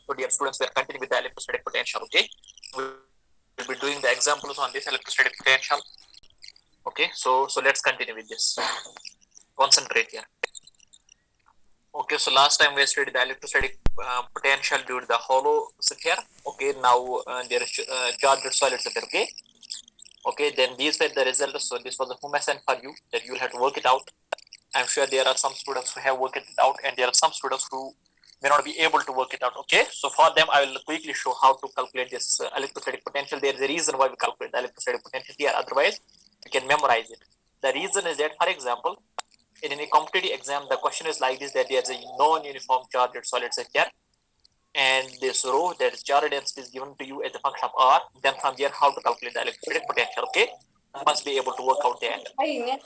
So dear students, we are continuing with the electrostatic potential. Okay, we'll be doing the examples on this electrostatic potential. Okay, so let's continue with this. Concentrate here. Okay, so last time we studied the electrostatic potential due to the hollow sphere. Okay, now there is charged solid sphere. Okay, then these were the results. So this was a home assignment for you that you will have to work it out. I'm sure there are some students who have worked it out, and there are some students who may not be able to work it out. Okay, so for them, I will quickly show how to calculate this electrostatic potential. There is a reason why we calculate the electrostatic potential here. Otherwise, we can memorize it. The reason is that, for example, in any competitive exam, the question is like this: that there is a non-uniform charged solid sphere, and this rho, that is charge density, is given to you as a function of r. Then from here, how to calculate the electrostatic potential? Okay, you must be able to work out that. Okay,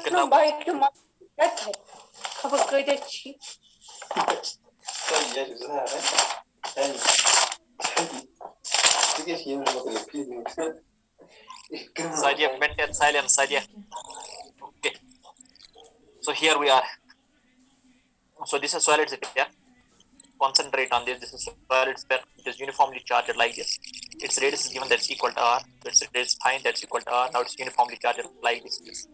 now. Sadia, maintain silence, Sadia. Okay. So here we are. So this is solid sphere. Concentrate on this. This is solid sphere. It is uniformly charged like this. Its radius is given that's equal to r. Its radius fine that's equal to r. Now it's uniformly charged like this.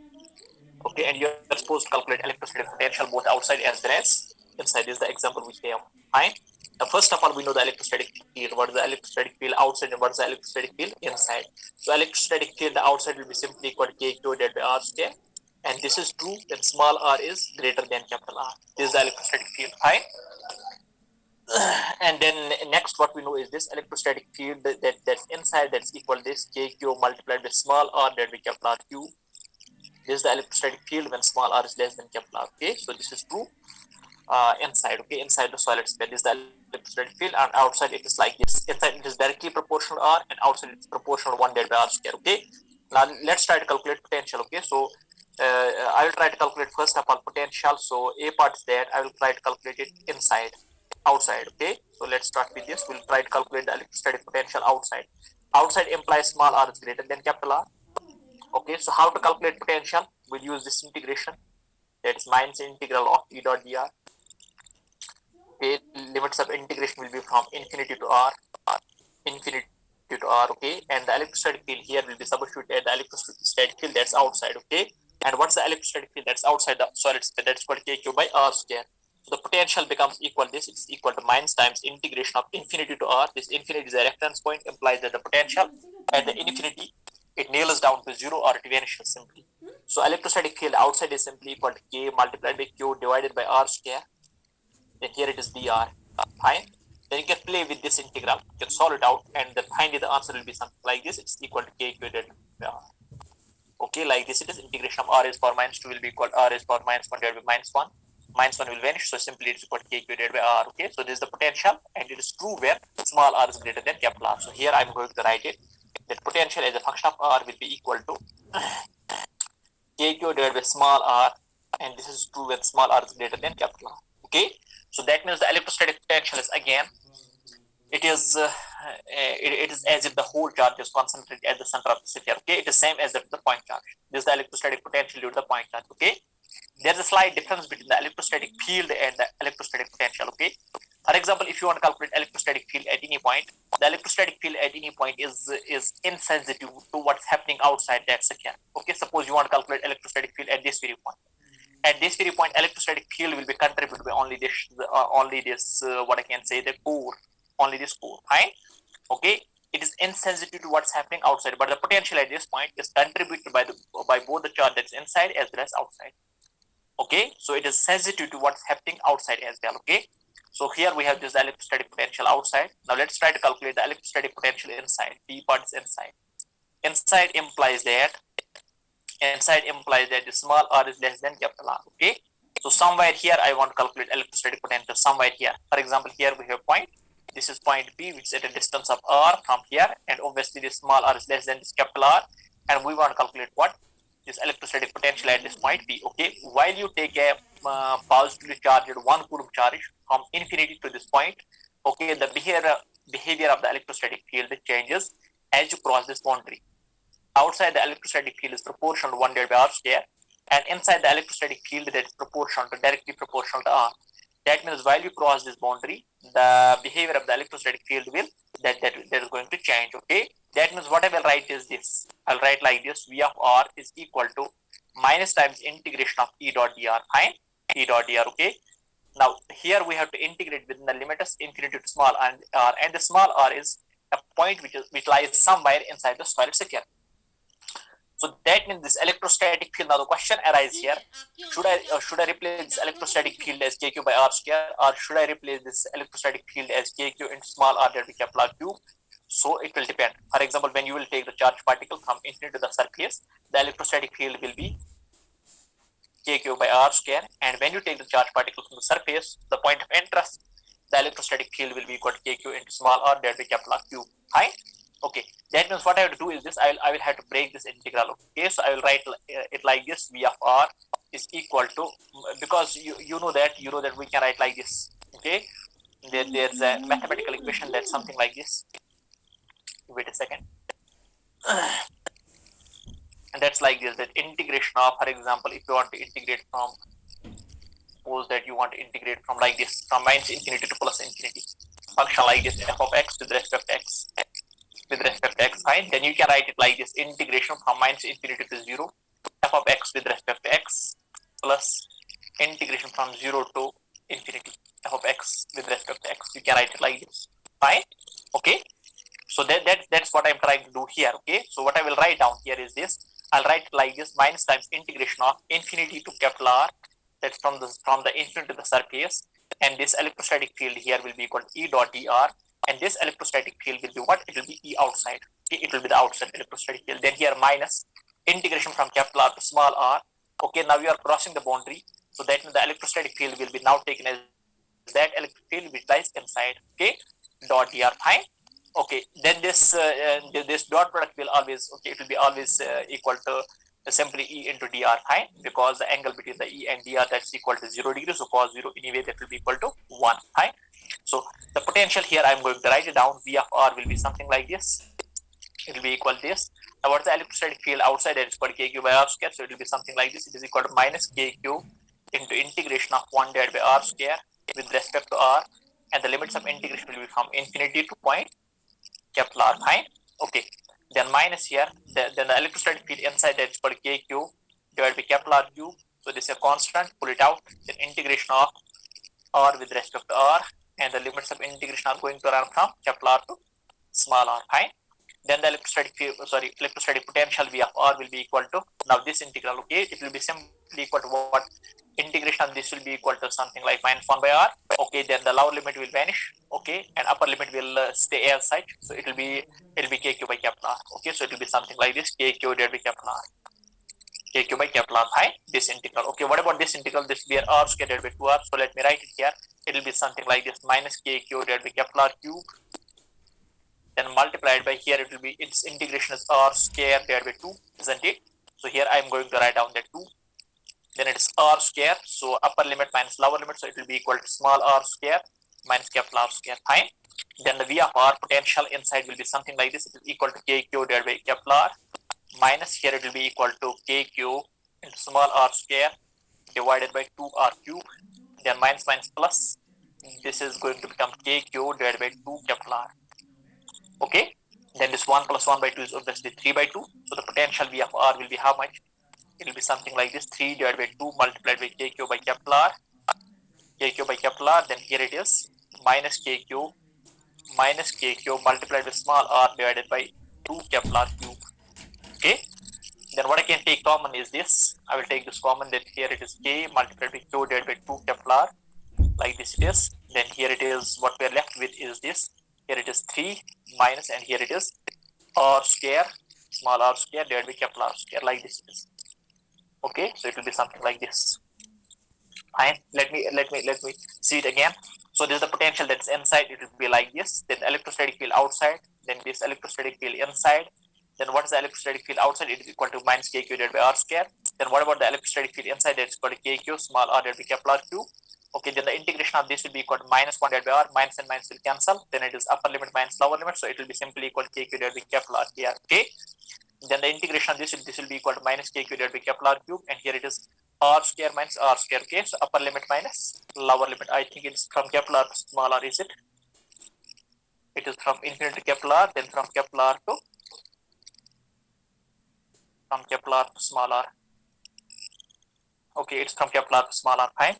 Okay, and you're supposed to calculate electrostatic potential both outside as well as inside. This is the example which they have. Fine. Now, first of all, we know the electrostatic field. What is the electrostatic field outside and what is the electrostatic field inside? So electrostatic field outside will be simply equal to kq divided by r square. And this is true when small r is greater than capital R. This is the electrostatic field. Fine. And then next what we know is this electrostatic field that's inside, that's equal to this kq multiplied by small r divided by capital R cube. This is the electrostatic field when small r is less than capital R. Okay, so this is true inside. Okay, inside the solid sphere, this is the electrostatic field, and outside it is like this. Inside it is directly proportional to r, and outside it is proportional to 1 divided by r square. Okay, now let's try to calculate potential. Okay, so I will try to calculate first of all potential. So a part is there. I will try to calculate it inside, outside. Okay, so let's start with this. We'll try to calculate the electrostatic potential outside. Outside implies small r is greater than capital R. Okay, so how to calculate potential? We'll use this integration. That's minus integral of E dot dr. Okay, limits of integration will be from infinity to r, infinity to r. Okay, and the electrostatic field here will be substituted at the electrostatic field that's outside. Okay, and what's the electrostatic field that's outside the solid sphere? That's called kq by r square. So the potential becomes equal this. It's equal to minus times integration of infinity to r. This infinity is a reference point, implies that the potential at the infinity, it nails down to 0 or it vanishes simply. So electrostatic field outside is simply equal to k multiplied by q divided by r square. Then here it is dr. Fine. Then you can play with this integral. You can solve it out, and then finally the answer will be something like this. It's equal to k divided by r. Okay, like this it is. Integration of r is power minus 2 will be equal to r is power minus 1 divided by minus 1. Minus 1 will vanish, so simply it's equal to k divided by r. Okay, so this is the potential, and it is true where small r is greater than capital R. So here I'm going to write it. That potential as a function of r will be equal to kq divided by small r, and this is true when small r is greater than capital R. Okay, so that means the electrostatic potential is again, it is as if the whole charge is concentrated at the center of the sphere. Okay, it is same as the point charge. This is the electrostatic potential due to the point charge. Okay, there's a slight difference between the electrostatic field and the electrostatic potential. Okay, for example, if you want to calculate electrostatic field at any point, the electrostatic field at any point is insensitive to what's happening outside that sphere. Okay, suppose you want to calculate electrostatic field at this very point. At this very point, electrostatic field will be contributed by only this what I can say, the core, only this core. Fine. Okay, it is insensitive to what's happening outside, but the potential at this point is contributed by both the charge that's inside as well as outside. Okay, so it is sensitive to what's happening outside as well. Okay, so here we have this electrostatic potential outside. Now let's try to calculate the electrostatic potential inside. B part is inside. Inside implies that the small r is less than capital R. Okay, so somewhere here I want to calculate electrostatic potential. Somewhere here, for example, here we have point. This is point B, which is at a distance of r from here, and obviously this small r is less than this capital R, and we want to calculate what? This electrostatic potential at this point B. Okay, while you take a positively charged 1 coulomb charge from infinity to this point, okay, the behavior of the electrostatic field changes as you cross this boundary. Outside, the electrostatic field is proportional to 1 divided by r square, and inside the electrostatic field that is directly proportional to r. That means while you cross this boundary, the behavior of the electrostatic field will that is going to change. Okay, that means what I will write is this. I'll write like this: V of r is equal to minus times integration of E dot dr. Fine, E dot dr. Okay. Now here we have to integrate within the limit of infinity to small r, and the small r is a point which lies somewhere inside the solid sphere. So that means this electrostatic field. Now the question arises here: should I replace this electrostatic field as kq by r square, or should I replace this electrostatic field as kq into small r that we Kepler cube? So it will depend. For example, when you will take the charged particle from infinity to the surface, the electrostatic field will be kq by r square, and when you take the charged particle from the surface, the point of interest, the electrostatic field will be equal to kq into small r that we Kepler cube. Fine. Okay, that means what I have to do is this: I will have to break this integral. Okay, so I will write it like this: V of r is equal to, because you know that we can write like this. Okay, there's a mathematical equation that's something like this. Wait a second. And that's like this: that integration of, for example, if you want to integrate from, suppose that you want to integrate from like this, from minus infinity to plus infinity, function like this, f of x with respect to x. With respect to x, fine, then you can write it like this: integration from minus infinity to 0, f of x with respect to x, plus integration from 0 to infinity, f of x with respect to x. You can write it like this. Fine. Okay, so that's what I'm trying to do here. Okay, so what I will write down here is this: I'll write it like this: minus times integration of infinity to Kepler, that's from the infinity to the surface, and this electrostatic field here will be equal to E dot dr, and this electrostatic field will be what? It will be E outside. Okay, it will be the outside electrostatic field. Then here minus integration from Kepler to small r. Okay, now we are crossing the boundary, so that means the electrostatic field will be now taken as that electric field which lies inside. Okay, dot dr. Fine. Okay, then this dot product will always, okay, it will be always equal to simply E into dr. Fine, because the angle between the E and dr, that's equal to 0 degrees. So cos 0 anyway, that will be equal to 1. Fine. So the potential here, I'm going to write it down. V of r will be something like this. It will be equal to this. Now what's the electrostatic field outside? That is equal to kq by r square. So it will be something like this. It is equal to minus kq into integration of 1 divided by r square with respect to r, and the limits of integration will be from infinity to point Kepler. Fine. Okay, then minus here, then the electrostatic field inside, that is called kq divided by Kepler cube. So this is a constant, pull it out. Then integration of r with respect to r, and the limits of integration are going to run from Kepler to small r. Fine. Then the electrostatic potential V of r will be equal to, now this integral, okay, it will be simply equal to what? Integration of this will be equal to something like minus 1 by r. Okay, then the lower limit will vanish. Okay, and upper limit will stay as such. So it will be kq by Kepler. Okay, so it will be something like this: kq divided by Kepler. Kq by Kepler. Fine. This integral. Okay, what about this integral? This will be r squared divided by 2r. So let me write it here. It will be something like this: minus kq divided by Kepler cube. Then multiplied by, here it will be, its integration is r square divided by 2, isn't it? So here I am going to write down that 2. Then it is r square, so upper limit minus lower limit, so it will be equal to small r square minus Kepler square. Fine. Then the V of r potential inside will be something like this: it is equal to kq divided by Kepler minus, here it will be equal to kq into small r square divided by 2r cube. Then minus plus, this is going to become kq divided by 2 Kepler. Okay, then this 1 plus 1 by 2 is obviously 3 by 2. So the potential V of r will be how much? It will be something like this: 3 divided by 2 multiplied by kq by Kepler. Kq by Kepler, then here it is minus kq multiplied with small r divided by 2 Kepler cube. Okay, then what I can take common is this. I will take this common, that here it is k multiplied by q divided by 2 Kepler, like this it is. Then here it is, what we are left with is this. Here it is 3 minus, and here it is r square, small r square divided by Kepler square, like this it is. Okay, so it will be something like this. Fine. Let me see it again. So this is the potential that's inside. It will be like this. Then electrostatic field outside. Then this electrostatic field inside. Then what is the electrostatic field outside? It is equal to minus kq divided by r square. Then what about the electrostatic field inside? That is equal to kq small r divided by Kepler cube. Okay, then the integration of this will be equal to minus 1 divided by r. Minus and minus will cancel. Then it is upper limit minus lower limit. So it will be simply equal to kq divided by Kepler here. Okay. Then the integration of this will be equal to minus kq divided by Kepler cube, and here it is r square minus r square. Okay, so upper limit minus lower limit. I think it's from capital R to small r, is it? It is from infinity to capital R, then from capital R to small r. Okay, it's from capital R to small r. Fine.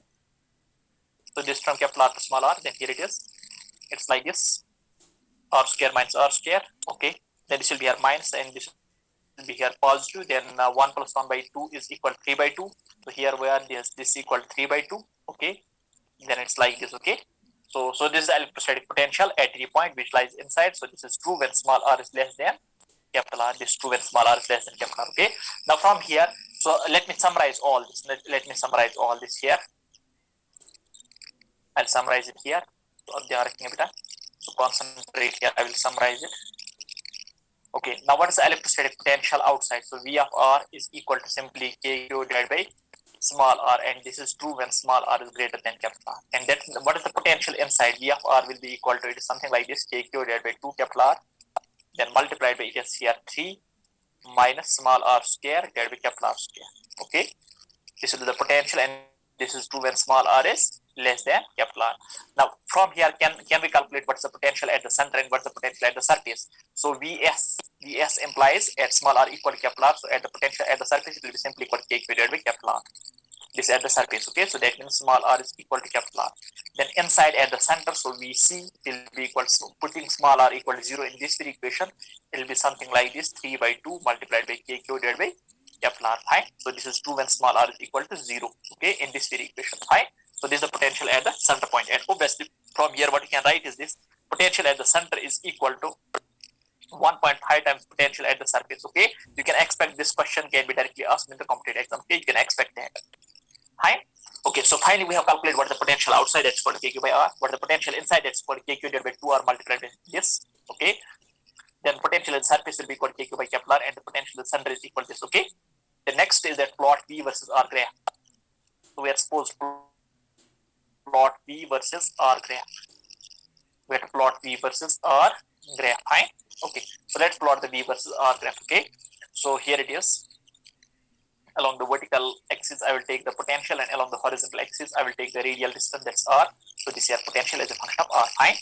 So this from capital R to small r, then here it is. It's like this, r square minus r square. Okay, then this will be here minus, and this will be here positive. Then 1 plus 1 by 2 is equal to 3 by 2. So here where this equal to 3 by 2. Okay, then it's like this. Okay, so this is the electrostatic potential at the point which lies inside. So this is true when small r is less than capital R. This is true when small r is less than capital R. Okay, now from here, so let me summarize all this. Let me summarize all this here. I'll summarize it here. So concentrate here. I will summarize it. Okay, now what is the electrostatic potential outside? So V of R is equal to simply KQ divided by small r, and this is true when small r is greater than capital R. And that what is the potential inside? V of R will be equal to, it is something like this, KQ divided by 2 capital R, then multiplied by, it is here 3 minus small r square divided by capital R square. Okay, this is the potential, and this is true when small r is less than capital R. Now from here, can we calculate what's the potential at the center and what's the potential at the surface? So Vs implies at small r equal to capital R. So at the potential at the surface, it will be simply equal to KQ divided by capital R. This at the surface. Okay, so that means small r is equal to capital R. Then inside at the center, so Vc will be equal to, putting small r equal to 0 in this equation, it will be something like this, 3 by 2 multiplied by KQ divided by capital R. Fine. So this is true when small r is equal to 0. Okay, in this equation. Fine. So this is the potential at the center point. And obviously from here, what you can write is this: potential at the center is equal to 1.5 times potential at the surface. Okay, you can expect this question can be directly asked in the competitive exam. Okay, you can expect that. Fine. Okay, so finally we have calculated what the potential outside, that's called KQ by R. What the potential inside, that's called KQ divided by 2R multiplied by this. Okay, then potential in the surface will be equal to KQ by capital R, and the potential in the center is equal to this. Okay, the next is that plot V versus R graph. So we are supposed to plot V versus R graph. We have to plot V versus R graph. Fine. Okay, so let's plot the V versus R graph. Okay, so here it is. Along the vertical axis, I will take the potential, and along the horizontal axis, I will take the radial distance, that's R. So this here potential is a function of R. Fine.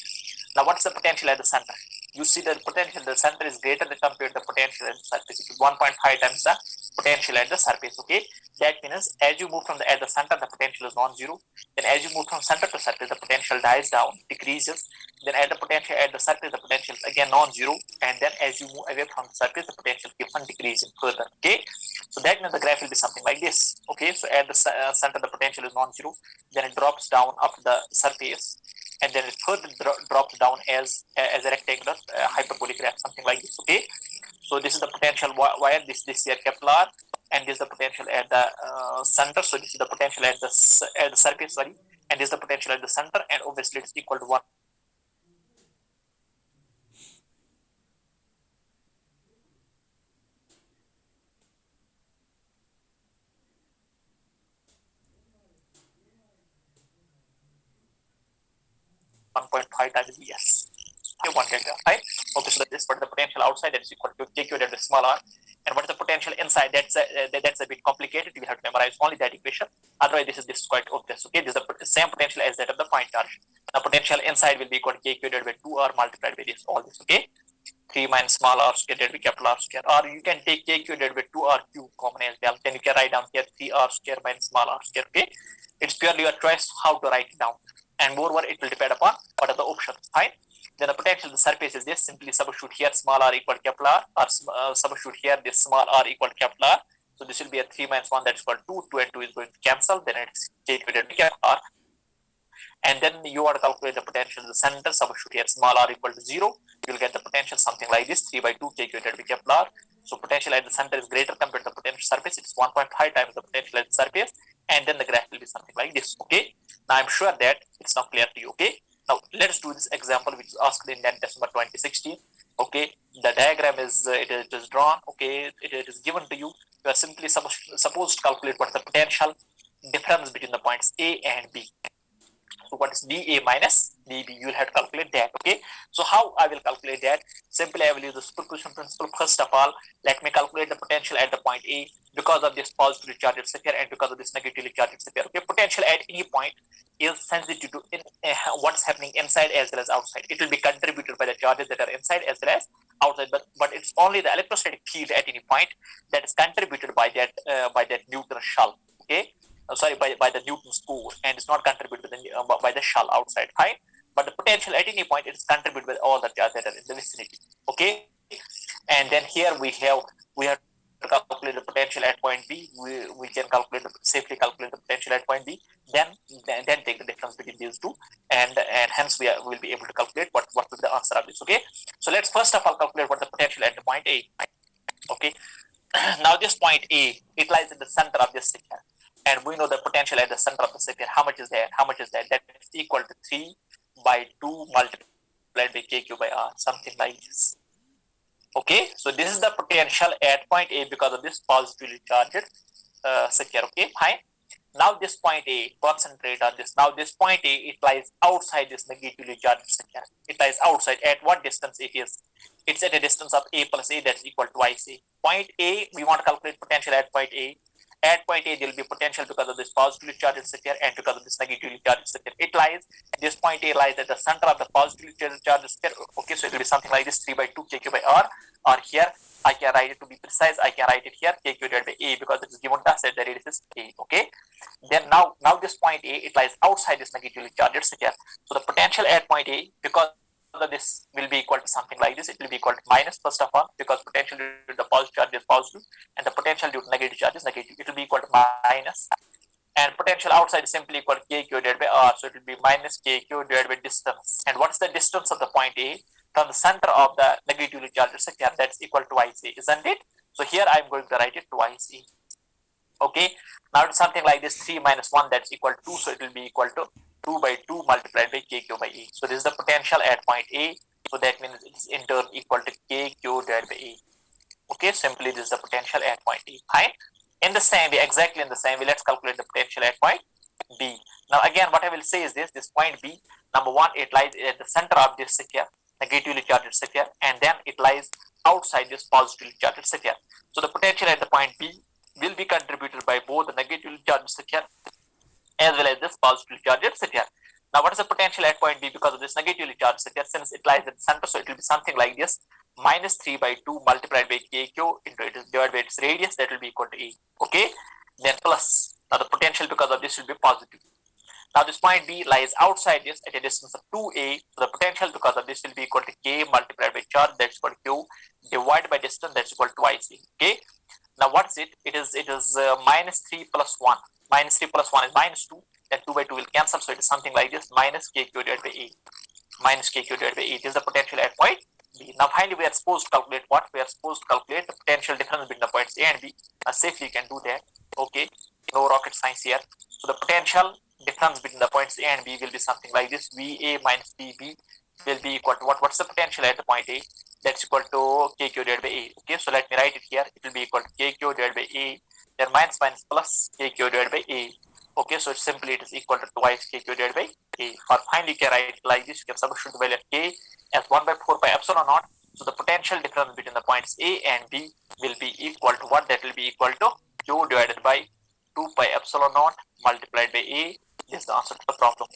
Now what's the potential at the center? You see that the potential at the center is greater than compared to the potential at the surface. It is 1.5 times the potential at the surface. Okay, that means as you move from the at the center, the potential is non-zero. Then as you move from center to surface, the potential dies down, decreases. Then at the potential at the surface, the potential is again non-zero. And then as you move away from the surface, the potential keeps on decreasing further. Okay, so that means the graph will be something like this. Okay, so at the center, the potential is non-zero. Then it drops down up the surface, and then it further drops down as a rectangular hyperbolic graph, something like this. Okay, so this is the potential wire, this here capital R, and this is the potential at the center. So this is the potential at the surface, sorry, and this is the potential at the center, and obviously it's equal to 1. times Vs. Okay, 1 delta, right? Okay, so this is what the potential outside, that is equal to KQ divided by small r. And what is the potential inside? That's a bit complicated. You have to memorize only that equation. Otherwise, this is quite obvious. Okay, this is the same potential as that of the point charge. The potential inside will be equal to KQ divided by 2r multiplied by this, all this. Okay, 3 minus small r square divided by capital R square. Or you can take KQ divided by 2r cube common as well. Then you can write down here 3r square minus small r square. Okay, it's purely your choice how to write it down. And moreover, it will depend upon what are the options. Fine. Then the potential of the surface is this. Simply substitute here small r equal to capital R, or substitute here this small r equal to capital R. So this will be a 3 minus 1, that's equal to 2. 2 and 2 is going to cancel. Then it's KQ divided by capital R. And then you want to calculate the potential of the center. Substitute here small r equal to 0. You'll get the potential something like this: 3 by 2 KQ divided by capital R. So potential at the center is greater compared to the potential surface. It's 1.5 times the potential at the surface. And then the graph will be something like this. Okay. Now I'm sure that it's now clear to you. Okay. Now let's do this example which is asked in that December 2016. Okay. The diagram is it is drawn. Okay. It is given to you. You are simply supposed to calculate what is the potential difference between the points A and B. So what is dA minus dB. You will have to calculate that. Okay. So how I will calculate that? Simply I will use the superposition principle. First of all, let me calculate the potential at the point A because of this positively charged sphere and because of this negatively charged sphere. Okay. Potential at any point is sensitive to what's happening inside as well as outside. It will be contributed by the charges that are inside as well as outside, but it's only the electrostatic field at any point that is contributed by that Newton shell. Okay. Sorry, by the Newton's core, and it's not contributed by the shell outside. Fine. But the potential at any point is contributed with all the charges that are in the vicinity. Okay. And then here we have to calculate the potential at point B. We can safely calculate the potential at point B. Then take the difference between these two, and hence will be able to calculate what will be the answer of this. Okay. So let's first of all calculate what the potential at the point A. Okay. Now this point A, it lies in the center of this sphere, and we know the potential at the center of the sphere. How much is that? That is equal to 3 by 2 multiplied by kq by r, something like this. Okay, so this is the potential at point A because of this positively charged sphere. Okay, fine. Now this point A, concentrate on this. Now this point A, it lies outside this negatively charged sphere. It lies outside. At what distance it is? It's at a distance of A plus A, that's equal to twice A. Point A, we want to calculate potential at point A. At point A, there will be potential because of this positively charged sphere and because of this negatively charged sphere. This point A lies at the center of the positively charged sphere. Okay, so it will be something like this, 3 by 2 kq by r, or here, I can write it, to be precise, I can write it here, kq divided by A, because it is given to us that the radius is A. Okay, then now this point A, it lies outside this negatively charged sphere. So the potential at point A, because of this, will be equal to something like this. It will be equal to minus, first of all, because potential due to the positive charge is positive and the potential due to negative charge is negative. It will be equal to minus, and potential outside is simply equal to kq divided by r, so it will be minus kq divided by distance. And what's the distance of the point A from the center of the negatively charged sphere? That's equal to twice A, isn't it? So here I'm going to write it twice A. Okay, now it's something like this, 3 minus 1, that's equal to 2, so it will be equal to 2 by 2 multiplied by kq by A. So this is the potential at point A, so that means it is in turn equal to kq divided by A. Okay, simply this is the potential at point A. Fine. In the same way, exactly in the same way, let's calculate the potential at point B. Now again, what I will say is this point B, number one, it lies at the center of this sphere, negatively charged sphere, and then it lies outside this positively charged sphere. So the potential at the point B will be contributed by both the negatively charged sphere as well as this positively charged sphere. Now what is the potential at point B because of this negatively charged sphere? Since it lies at the center, so it will be something like this, minus 3 by 2 multiplied by kq into it is divided by its radius, that will be equal to A. Okay, then plus, now the potential because of this will be positive. Now this point B lies outside this at a distance of 2A, so the potential because of this will be equal to K multiplied by charge, that's equal to Q, divided by distance, that's equal to twice A. Okay, now what's it? It is minus 3 plus 1. Minus 3 plus 1 is minus 2, then 2 by 2 will cancel, so it is something like this, minus kq divided by A. Minus kq divided by A. This is the potential at point B. Now finally we are supposed to calculate what? We are supposed to calculate the potential difference between the points A and B. Safely you can do that. Okay, no rocket science here. So the potential difference between the points A and B will be something like this, VA minus VB will be equal to what? What's the potential at the point A? That's equal to kq divided by A. Okay, so let me write it here. It will be equal to kq divided by A, then minus plus kq divided by A. Okay, so simply it is equal to twice kq divided by A. Or finally you can write it like this. You can substitute the value of K as 1 by 4 pi epsilon naught. So the potential difference between the points A and B will be equal to what? That will be equal to Q divided by 2 pi epsilon naught multiplied by A. This is the answer to the problem.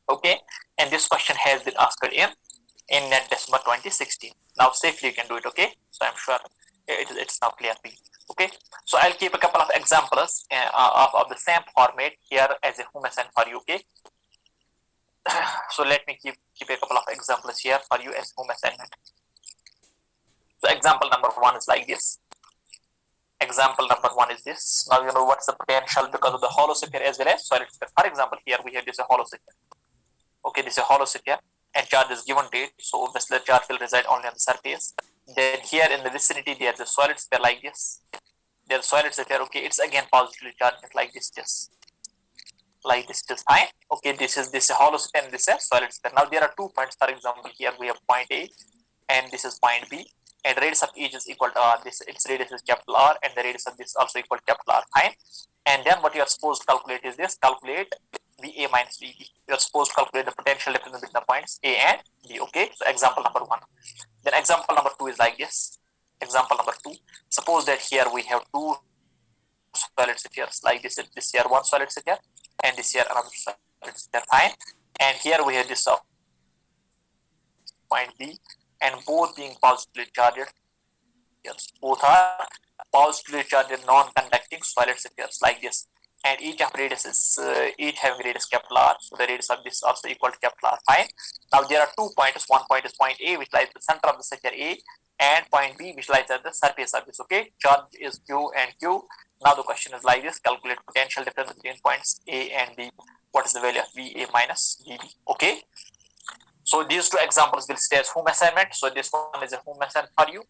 Okay, and this question has been asked in NET December 2016. Now safely you can do it. Okay, so I'm sure it's now clear for you. Okay, so I'll keep a couple of examples of the same format here as a home assignment for you. Okay, so let me keep a couple of examples here for you as home assignment. So example number 1 is like this. Example number 1 is this. Now you know what's the potential because of the hollow sphere as well as solid sphere. For example, here we have this hollow sphere. Okay, this is a hollow sphere and charge is given to it, so obviously the charge will reside only on the surface. Then here in the vicinity there's a solid sphere like this. There's a solid sphere. Okay, it's again positively charged like this, just like this, just fine. Okay, this is a hollow sphere and this is a solid sphere. Now there are 2 points. For example, here we have point A and this is point B, and radius of each is equal to R. Its radius is capital R, and the radius of this also equal to capital R. Fine. And then what you are supposed to calculate is this: calculate VA minus VB. You are supposed to calculate the potential difference between the points A and B. Okay, so example number 1. Then example number 2 is like this. Example number 2. Suppose that here we have two solid spheres like this. This here one solid sphere and this here another solid sphere. Fine. And here we have this point B and both being positively charged. Yes, both are positively charged non-conducting solid spheres like this. And each of radius is each having radius capital R. So the radius of this also equal to capital R. Fine. Now there are 2 points. One point is point A, which lies at the center of the sphere A, and point B, which lies at the surface of this. Okay, charge is Q and Q. Now the question is like this: calculate potential difference between points A and B. What is the value of VA minus VB? Okay. So these two examples will stay as home assignment. So this one is a home assignment for you.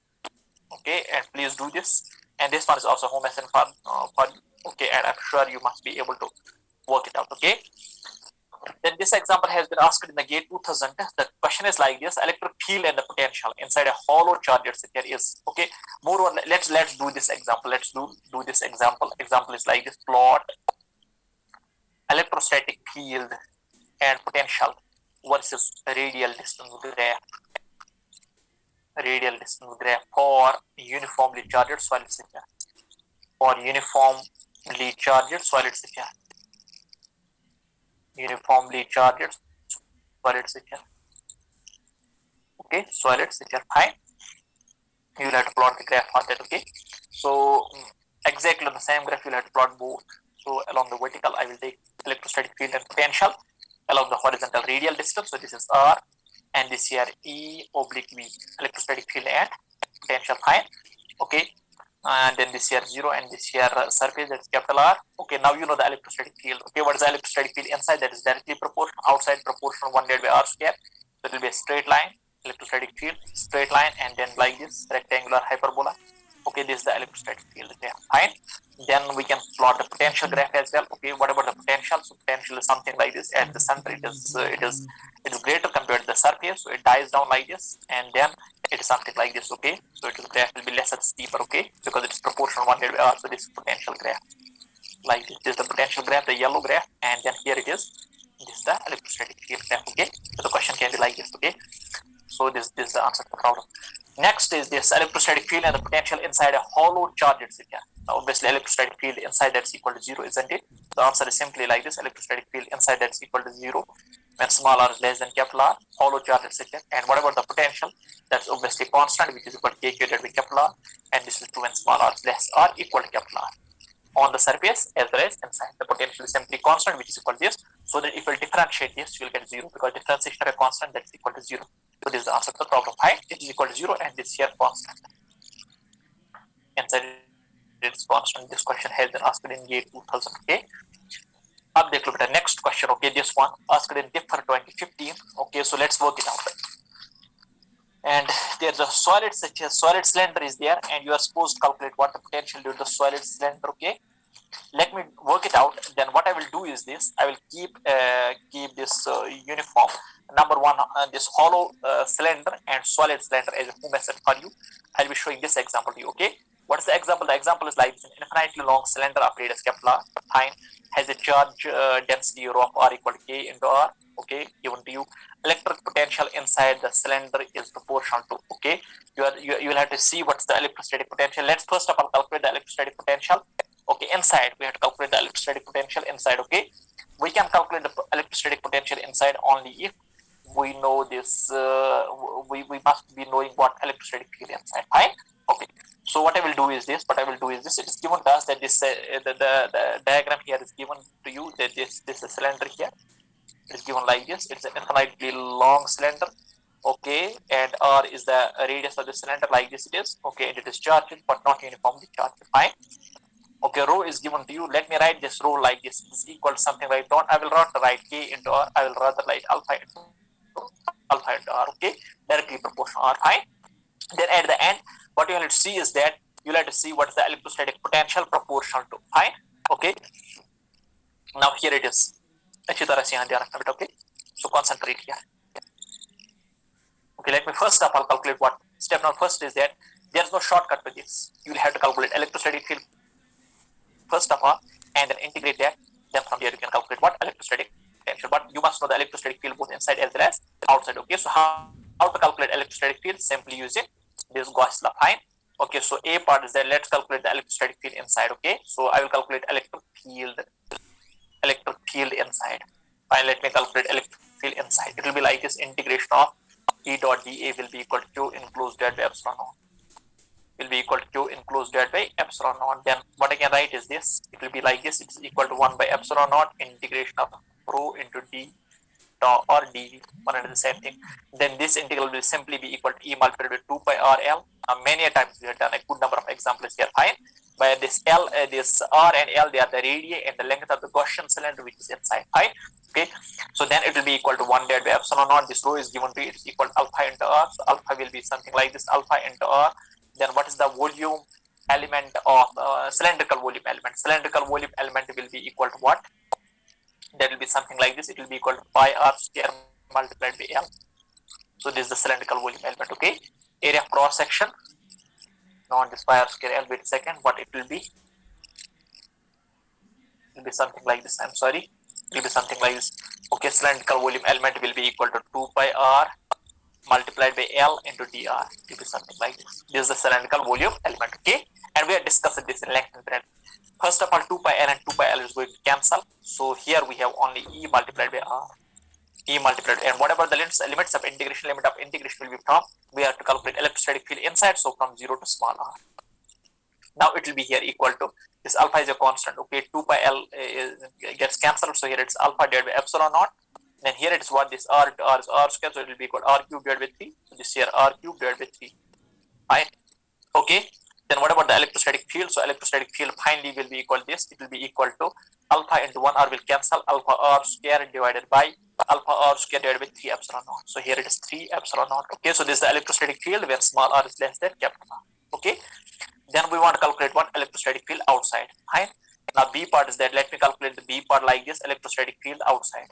Okay, and please do this. And this one is also home assignment for you. Okay, and I'm sure you must be able to work it out. Okay. Then this example has been asked in the GATE 2000. The question is like this: electric field and the potential inside a hollow charged sphere is. Okay. Moreover, let's do this example. Let's do this example. Example is like this: plot electrostatic field and potential versus radial distance graph. Radial distance graph for uniformly charged solid sphere. For uniformly charged solid sphere. Uniformly charged solid sphere. Okay, solid sphere. Fine. You will have to plot the graph for that. Okay. So exactly on the same graph, you will have to plot both. So along the vertical, I will take electrostatic field and potential. Along the horizontal radial distance, so this is R, and this here E oblique V, electrostatic field and potential. Fine. Okay. And then this here 0 and this here surface, that is capital R. Okay, now you know the electrostatic field. Okay, what is the electrostatic field inside? That is directly proportional, outside proportional 1 divided by R square. So it will be a straight line, electrostatic field, straight line, and then like this, rectangular hyperbola. Okay, this is the electrostatic field graph. Fine. Then we can plot the potential graph as well. Okay, what about the potential? So potential is something like this. At the center, it is greater compared to the surface, so it dies down like this, and then it is something like this. Okay, so its graph will be lesser steeper. Okay, because it is proportional 1 divided by R. So this is potential graph like this. This is the potential graph, the yellow graph, and then here it is. This is the electrostatic field graph. Okay, so the question can be like this. Okay, so this is the answer to the problem. Next is this: electrostatic field and the potential inside a hollow charged sphere. Now obviously electrostatic field inside that is equal to 0, isn't it? The answer is simply like this: electrostatic field inside that is equal to 0 when small r is less than capital R, hollow charged sphere. And what about the potential? That's obviously constant, which is equal to K divided by capital R, and this is true when small r is less or equal to capital R. On the surface as well as inside, the potential is simply constant, which is equal to this. So that if you differentiate this, you will get 0, because differentiation of a constant, that is equal to 0. So this is the answer to the problem. Height it is equal to 0 and this here constant. Inside it is constant. This question has been asked in GATE 2000. Okay. Up there, look at the next question. Okay, this one asked in DIFR 2015. Okay, so let's work it out. And there's a solid such as solid cylinder is there, and you are supposed to calculate what the potential due to the solid cylinder. Okay, let me work it out. Then what I will do is this: I will keep this uniform. Number one, this hollow cylinder and solid cylinder as a home method for you. I'll be showing this example to you. Okay, what is the example? The example is like this: an infinitely long cylinder of radius capital R, time, has a charge density rho of R equal to K into R. Okay, given to you. Electric potential inside the cylinder is proportional to. Okay, you will have to see what's the electrostatic potential. Let's first of all calculate the electrostatic potential. Okay, inside we have to calculate the electrostatic potential inside. Okay, we can calculate the electrostatic potential inside only if we know this. We must be knowing what electrostatic field inside. Right? Okay. So what I will do is this. It is given to us that this the diagram here is given to you. That this is a cylinder here. It is given like this. It's an infinitely long cylinder. Okay, and R is the radius of the cylinder, like this it is. Okay, and it is charged but not uniformly charged. Fine. Okay, rho is given to you. Let me write this rho like this. This is equal to something like I will not write K into R. I will rather write alpha into R. Okay, directly proportional R. Fine. Then at the end, what you will have to see is that you will have to see what is the electrostatic potential proportional to. Fine. Okay. Now here it is. Okay. So concentrate here. Okay, let me first of all calculate what. Step number first is that there is no shortcut to this. You will have to calculate electrostatic field first of all, and then integrate that. Then from here you can calculate what? Electrostatic potential. But you must know the electrostatic field both inside as well as outside. Okay, so how to calculate electrostatic field? Simply using this Gauss law. Fine. Okay, so A part is that let's calculate the electrostatic field inside. Okay, so I will calculate electric field inside. Fine, let me calculate electric field inside. It will be like this: integration of E dot dA will be equal to Q enclosed divided by epsilon naught. Will be equal to Q enclosed divided by epsilon naught. Then what I can write is this: it will be like this. It is equal to 1 by epsilon naught integration of rho into d tau or dv, one and the same thing. Then this integral will simply be equal to E multiplied by 2 pi RL. Many a times we have done a good number of examples here. Fine. Where this L, this R and L, they are the radii and the length of the Gaussian cylinder which is inside. Fine. Okay. So then it will be equal to 1 divided by epsilon naught. This rho is given to it is equal to alpha into R. So alpha will be something like this: alpha into R. Then what is the volume element of cylindrical volume element? Cylindrical volume element will be equal to what? That will be something like this. It will be equal to pi R square multiplied by L. So this is the cylindrical volume element. Okay. Area of cross section. Not this pi R square L. Wait a second. What it will be? It will be something like this. I'm sorry. It will be something like this. Okay. Cylindrical volume element will be equal to 2 pi R multiplied by L into dr. It will be something like this. This is the cylindrical volume element. Okay. And we are discussing this in length and breadth. First of all, 2 pi L and 2 pi L is going to cancel. So here we have only E multiplied by R. E multiplied, and whatever the limits of integration, limit of integration will be from, we have to calculate electrostatic field inside, so from 0 to small r. Now it will be here equal to, this alpha is a constant. Okay, 2 pi L gets cancelled, so here it's alpha divided by epsilon naught. Then here it is what this R into R is R square, so it will be equal to R cube divided by 3. So this here R cube divided by 3. Fine. Okay. Then what about the electrostatic field? So electrostatic field finally will be equal to this. It will be equal to alpha into 1 R will cancel, alpha R square divided by alpha R square divided by 3 epsilon naught. So here it is 3 epsilon naught. Okay. So this is the electrostatic field where small r is less than capital R. Okay. Then we want to calculate what? Electrostatic field outside. Fine. Now B part is that. Let me calculate the B part like this: electrostatic field outside.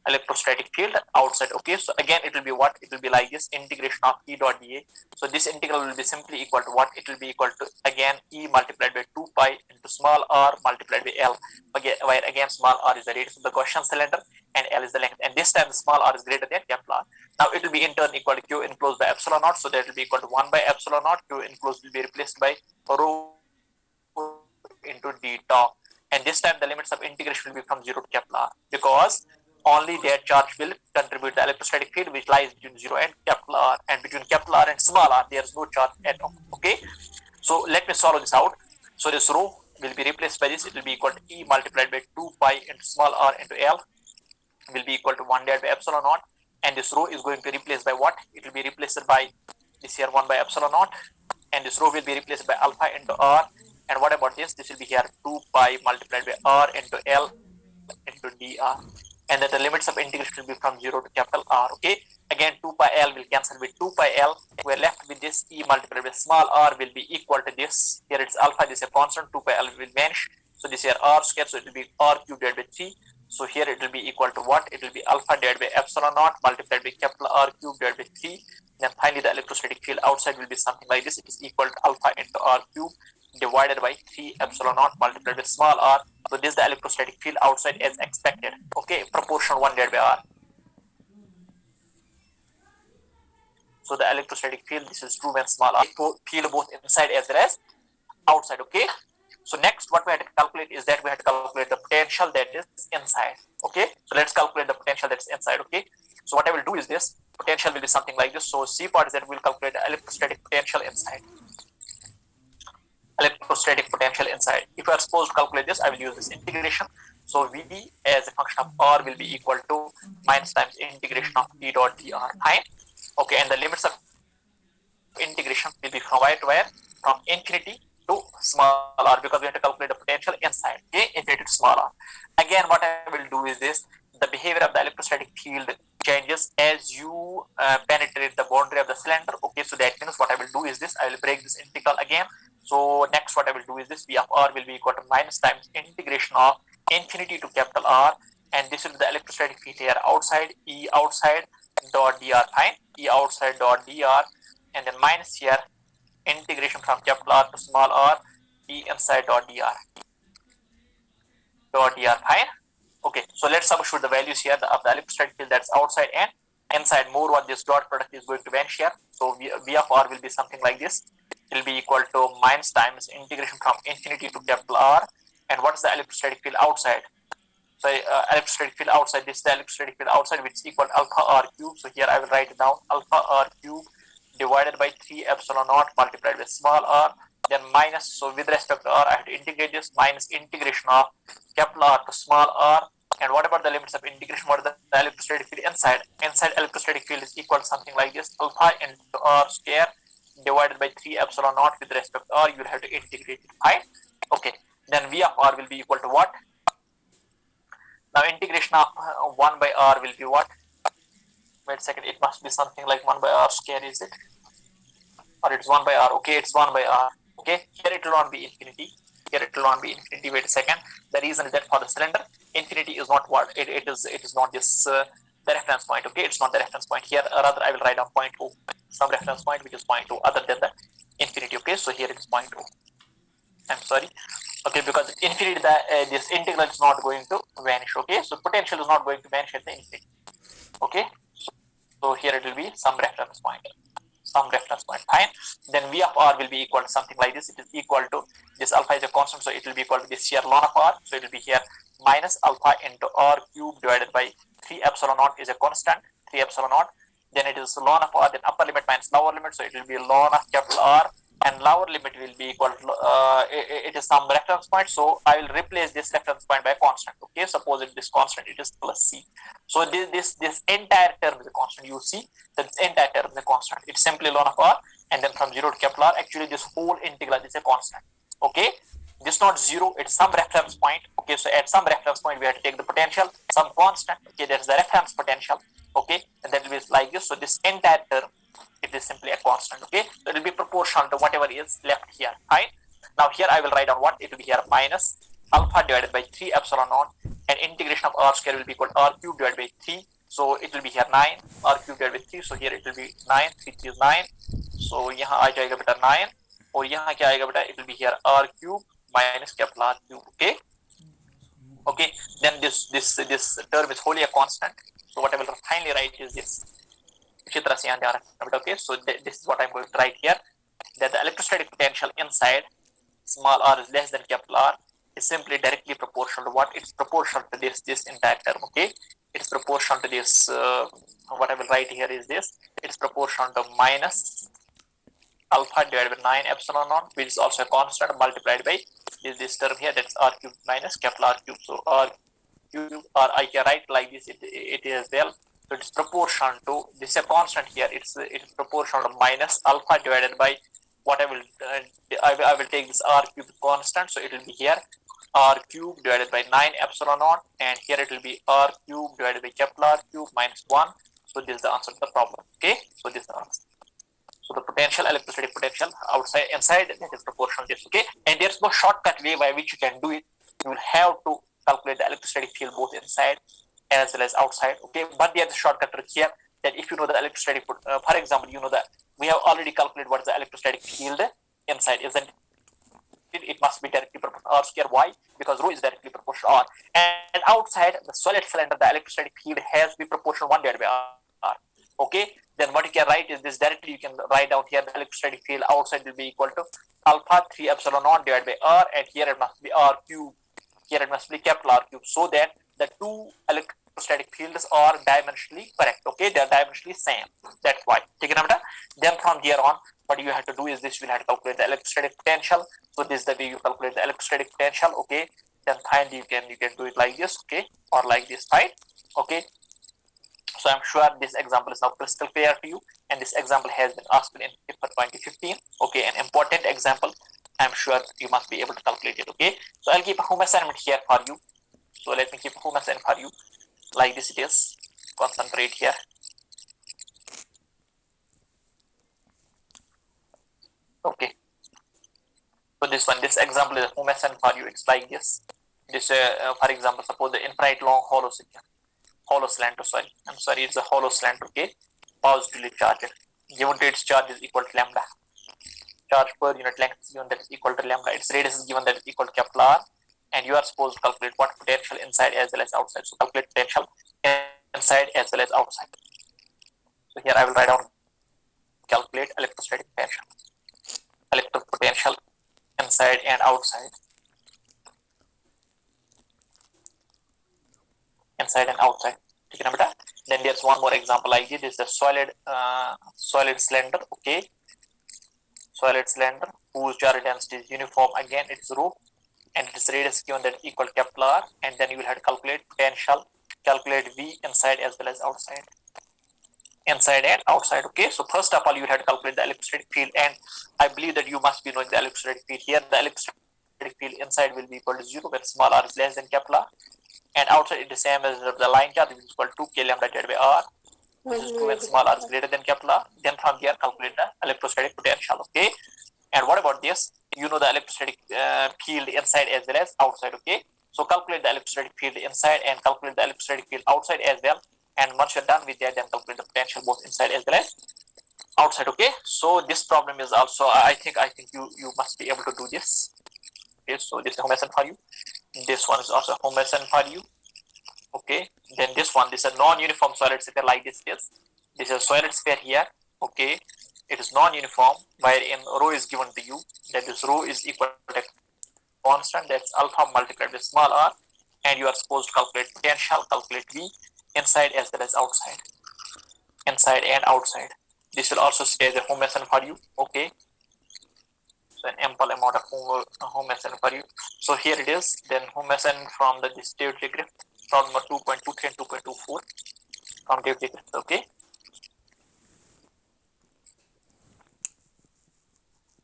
Electrostatic field outside. Okay, so again it will be what? It will be like this: integration of E dot dA. So this integral will be simply equal to what? It will be equal to again E multiplied by 2 pi into small r multiplied by L. Again, where again small r is the radius of the Gaussian cylinder and L is the length, and this time small r is greater than capital R. Now it will be in turn equal to Q enclosed by epsilon naught, so that will be equal to 1 by epsilon naught. Q enclosed will be replaced by rho into d tau, and this time the limits of integration will be from 0 to capital R, because only their charge will contribute the electrostatic field which lies between 0 and capital R, and between capital R and small r there is no charge at all. Okay, so let me solve this out. So this rho will be replaced by this. It will be equal to E multiplied by 2 pi into small r into L will be equal to 1 divided by epsilon naught, and this rho is going to be replaced by what? It will be replaced by this here 1 by epsilon naught, and this rho will be replaced by alpha into R. And what about this? This will be here 2 pi multiplied by R into L into dr, and then the limits of integration will be from 0 to capital R. Okay, again 2 pi L will cancel with 2 pi L. We are left with this E multiplied by small r will be equal to this. Here it's alpha, this is a constant, 2 pi L will vanish. So this here R square, so it will be R cube divided by 3. So here it will be equal to what? It will be alpha divided by epsilon naught multiplied by capital R cube divided by 3. Then finally the electrostatic field outside will be something like this. It is equal to alpha into R cube divided by 3 epsilon naught multiplied by small r. So this is the electrostatic field outside as expected. Okay, proportional 1 divided by R. So the electrostatic field, this is true when small r, field both inside as well as outside. Okay. So next what we have to calculate is that we have to calculate the potential that is inside. Okay. So let's calculate the potential that is inside. Okay. So what I will do is this: potential will be something like this. So C part is that we will calculate the electrostatic potential inside. Electrostatic potential inside. If I are supposed to calculate this, I will use this integration. So V as a function of R will be equal to minus times integration of E dot dr. Fine. Okay, and the limits of integration will be from where to where? From infinity to small r, because we have to calculate the potential inside. Okay, infinity to small r. Again, what I will do is this: the behavior of the electrostatic field changes as you penetrate the boundary of the cylinder. Okay, so that means what I will do is this: I will break this integral again. So next what I will do is this: V of R will be equal to minus times integration of infinity to capital R, and this will be the electrostatic field here outside, E outside dot dr. Fine, E outside dot dr, and then minus here integration from capital R to small r, E inside dot dr. dot dr. Fine. Okay, so let's substitute the values here of the electrostatic field that's outside and inside. More what this dot product is going to vanish here. So v of r will be something like this. It will be equal to minus times integration from infinity to capital R. And what is the electrostatic field outside? So electrostatic field outside, this is the electrostatic field outside, which is equal to alpha r cube. So here I will write it down, alpha r cube divided by 3 epsilon naught multiplied with small r, then minus, so with respect to r I have to integrate this, minus integration of capital R to small r. And what about the limits of integration? What is the electrostatic field inside? Inside electrostatic field is equal to something like this, alpha into r square divided by 3 epsilon naught with respect to r. You will have to integrate it. Fine. Okay, then v of r will be equal to what? Now integration of 1 by r will be what? Wait a second, it must be something like 1 by r square, is it? Or it's 1 by r. Okay, it's 1 by r. Okay, here it will not be infinity. Here it will not be infinity. Wait a second. The reason is that for the cylinder, infinity is not what it is not this the reference point. Okay, it's not the reference point. Here rather I will write down 0.0, some reference point which is 0.2 other than the infinity. Okay, so here it is 0.2. I'm sorry. Okay, because infinity this integral is not going to vanish. Okay, so potential is not going to vanish at the infinity. Okay, so here it will be some reference point. Fine. Then v of r will be equal to something like this. It is equal to this alpha is a constant, so it will be equal to this here ln of r. So it will be here minus alpha into r cube divided by 3 epsilon naught is a constant, 3 epsilon naught. Then it is ln of r, then upper limit minus lower limit, so it will be ln of capital R, and lower limit will be equal to it is some reference point. So I will replace this reference point by a constant. Okay, suppose it is constant, it is plus c. So this entire term is a constant. You see that this entire term is a constant. It's simply ln of r, and then from 0 to capital R. Actually, this whole integral is a constant. Okay, this is not 0, it's some reference point. Okay, so at some reference point we have to take the potential, some constant. Okay, that is the reference potential. Okay, and that will be like this. So this entire term, it is simply a constant. Okay, so it will be proportional to whatever is left here. Fine. Now here I will write down what it will be here, minus alpha divided by 3 epsilon naught, and integration of r square will be equal to r cube divided by 3. So it will be here 9 r cube divided by 3. So here it will be 9, 3 is 9. So यहाँ आ जाएगा बेटा 9, और यहाँ क्या आएगा बेटा? It will be here r cube minus capital R cube. Okay. Okay. Then this term is wholly a constant. So what I will finally write is this. Okay, so this is what I'm going to write here, that the electrostatic potential inside small r is less than capital R is simply directly proportional to what? It's proportional to this entire term. Okay, it's proportional to this what I will write here is this, it's proportional to minus alpha divided by 9 epsilon naught, which is also a constant, multiplied by this term here, that's r cube minus capital R cube. So r cube, or I can write like this, it is well. So it's proportional to this is a constant here. It's proportional to minus alpha divided by what I will take this r cube constant. So it will be here r cube divided by 9 epsilon naught, and here it will be r cube divided by capital R cube minus 1. So this is the answer to the problem. Okay, so this is the answer. So the potential, electrostatic potential outside, inside, that is proportional to this. Okay, and there's no shortcut way by which you can do it. You will have to calculate the electrostatic field both inside as well as outside. Okay, but there's a shortcut trick here, that if you know the electrostatic, for example, you know that we have already calculated what is the electrostatic field inside, isn't it? It must be directly proportional r square. Why? Because rho is directly proportional r, and outside the solid cylinder, the electrostatic field has to be proportional 1 divided by r. Okay, then what you can write is this directly. You can write down here the electrostatic field outside will be equal to alpha 3 epsilon naught divided by r, and here it must be r cube, here it must be capital R cube, so that the two electrostatic fields are dimensionally correct. Okay, they are dimensionally same. That's why. Then from here on, what you have to do is this: you will have to calculate the electrostatic potential. So this is the way you calculate the electrostatic potential. Okay, then finally you can do it like this. Okay, or like this. Right? Okay. So I'm sure this example is now crystal clear to you, and this example has been asked in paper 2015. Okay, an important example. I'm sure you must be able to calculate it. Okay, so I'll keep a home assignment here for you. So let me keep a home assignment for you. Like this it is. Concentrate here. Okay. So this example is a home assignment for you. It's like this. This, for example, suppose the infinite long hollow cylinder. It's a hollow cylinder. Okay, positively charged. Given to its charge is equal to lambda. Charge per unit length is given that is equal to lambda. Its radius is given that is equal to capital R. and you are supposed to calculate what potential inside as well as outside. So calculate potential inside as well as outside. So here I will write down calculate electrostatic potential. Electric potential inside and outside. Inside and outside. Then there's one more example I give. This is a solid cylinder. Okay, solid cylinder whose charge density is uniform. Again, it's rho, and its radius given that equal Kepler, and then you will have to calculate potential, calculate V inside as well as outside. Inside and outside. Okay, so first of all, you have to calculate the electrostatic field, and I believe that you must be knowing the electrostatic field. Here, the electrostatic field inside will be equal to 0 when small r is less than Kepler, and outside it is the same as the line charge, which is equal to K lambda divided by R, which is 2 when small r is greater than Kepler. Then from here, calculate the electrostatic potential. Okay, and what about this? You know the electrostatic field inside as well as outside. Okay, so calculate the electrostatic field inside and calculate the electrostatic field outside as well. And once you're done with that, then calculate the potential both inside as well as outside. Okay, so this problem is also, I think you must be able to do this. Okay, so this is a home lesson for you. This one is also a home lesson for you. Okay, then this is a non-uniform solid sphere like this. This is a solid sphere here. Okay, it is non-uniform, wherein rho is given to you. That is rho is equal to constant, that's alpha multiplied with small r, and you are supposed to calculate potential, calculate V inside as well as outside. Inside and outside. This will also stay as a home lesson for you. Okay, so an ample amount of home lesson for you. So here it is. Then home lesson from the GJ Griffith, problem number 2.23 and 2.24 from GJ Griffith. Okay,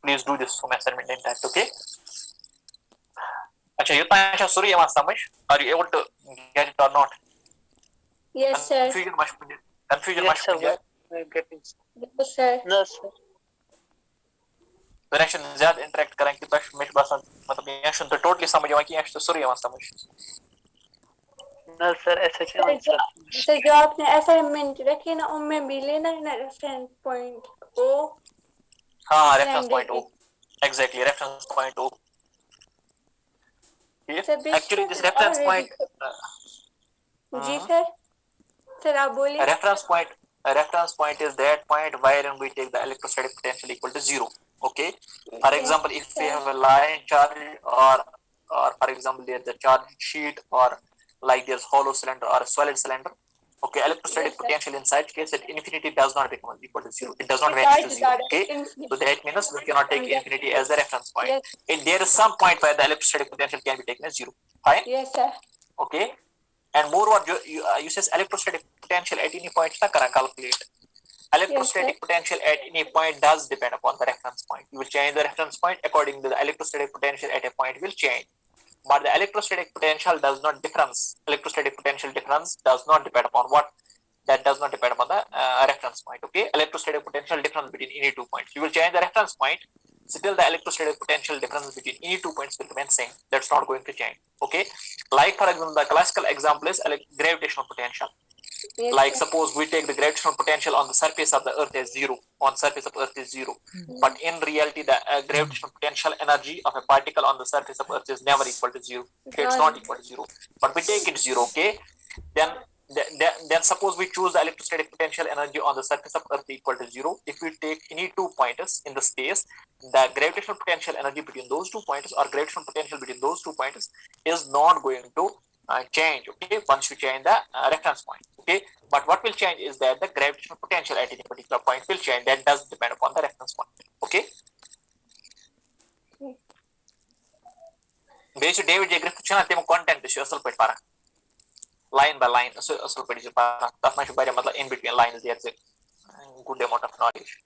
please do this home assignment in that. Okay. Acha, you think sorry, are you able to get it or not? Yes, sir. Confusion much. Yes, sir. No, sir. Direction ज़्यादा interact करें कि बस मेरे पास मतलब ये शुन तो totally समझ आया कि ये तो sorry मत समझ. No, sir. ऐसा क्यों? सर जो आपने असाइनमेंट रखी ना उनमें भी लेना है ना रेफरेंस पॉइंट ओ. हाँ, reference point O. Exactly, reference point O. Actually, this reference point. जी सर. सर आप बोलिए. Reference point is that point wherein we take the electrostatic potential equal to 0. Okay. For example, if we have a line charge or for example there's a charge sheet or like there's hollow cylinder or a solid cylinder. Okay, electrostatic potential in such case at infinity does not become equal to 0. It does not vanish to 0. Okay, so that means we cannot take infinity as the reference point. And there is some point where the electrostatic potential can be taken as 0. Fine. Yes, sir. Okay. And moreover, you says electrostatic potential at any point na calculate. Electrostatic potential at any point does depend upon the reference point. You will change the reference point according to the electrostatic potential at a point will change. But the electrostatic potential does not difference. Electrostatic potential difference does not depend upon what? That does not depend upon the reference point. Okay, electrostatic potential difference between any two points. You will change the reference point. Still, the electrostatic potential difference between any two points will remain same. That's not going to change. Okay, like for example, the classical example is gravitational potential. Yes, like suppose we take the gravitational potential on the surface of the earth as 0. On surface of earth is 0. But in reality, the gravitational potential energy of a particle on the surface of earth is never equal to 0. It's not equal to 0. But we take it 0. Okay, then suppose we choose the electrostatic potential energy on the surface of earth equal to 0. If we take any two pointers in the space, the gravitational potential energy between those two pointers or gravitational potential between those two pointers is not going to change. Okay, once you change the reference point. Okay, but what will change is that the gravitational potential at any particular point will change. That does depend upon the reference point. Okay. Basically, David J. Griffith chana temo content is asal pait para line by line asal pait is para. That's my in between lines. There's a good amount of knowledge.